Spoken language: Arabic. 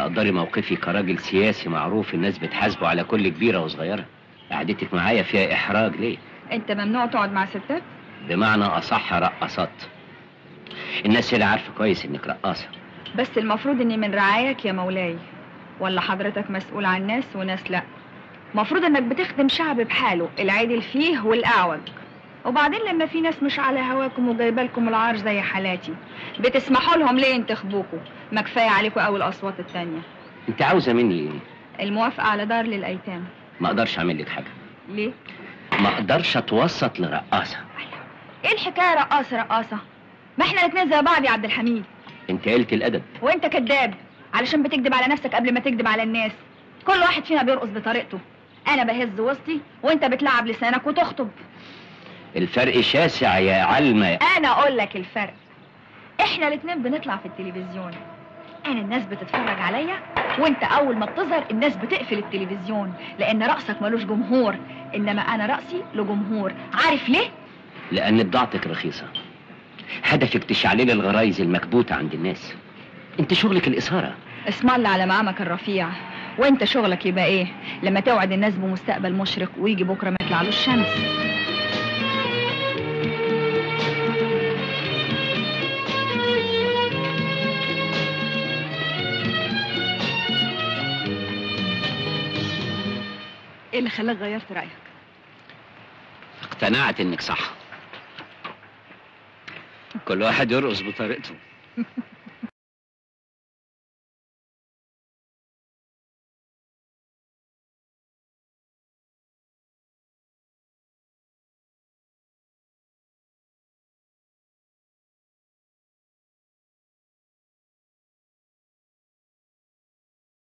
تقدري موقفي كراجل سياسي معروف الناس بتحاسبه على كل كبيرة وصغيرة. قعدتك معايا فيها إحراج ليه؟ انت ممنوع تقعد مع ستات؟ بمعنى أصح رقصات. الناس اللي عارفة كويس إنك رقاصة. بس المفروض اني من رعاياك يا مولاي، ولا حضرتك مسؤول عن ناس وناس لا؟ مفروض انك بتخدم شعب بحاله، العادل فيه والأعوج. وبعدين لما في ناس مش على هواكم وجايبالكم العار زي حالاتي، بتسمحوا لهم ليه ينتخبوكوا؟ ما كفايه عليكم قوي الاصوات التانية. انت عاوزة مني ايه؟ الموافقة على دار للأيتام. ما اقدرش اعمل لك حاجة. ليه؟ ما اقدرش اتوسط لرقاصة. ايه الحكاية رقاصة رقاصة؟ ما احنا الاتنين زي بعض يا عبد الحميد. انت قلت الادب. وانت كذاب، علشان بتكذب على نفسك قبل ما تكذب على الناس. كل واحد فينا بيرقص بطريقته. انا بهز وسطي وانت بتلعب لسانك وتخطب. الفرق شاسع يا علمة. انا اقول لك الفرق. احنا الاتنين بنطلع في التلفزيون، انا الناس بتتفرج عليا، وانت اول ما بتظهر الناس بتقفل التلفزيون، لان رقصك ملوش جمهور، انما انا رقصي له جمهور. عارف ليه؟ لان بضاعتك رخيصة، هدفك تشعللي الغرايز المكبوتة عند الناس. انت شغلك الاثارة. اسم الله على مقامك الرفيع. وانت شغلك يبقى ايه؟ لما توعد الناس بمستقبل مشرق ويجي بكره ما يطلعلوش الشمس. ايه اللي خلاك غيرت رايك؟ اقتنعت انك صح. كل واحد يرقص بطريقته.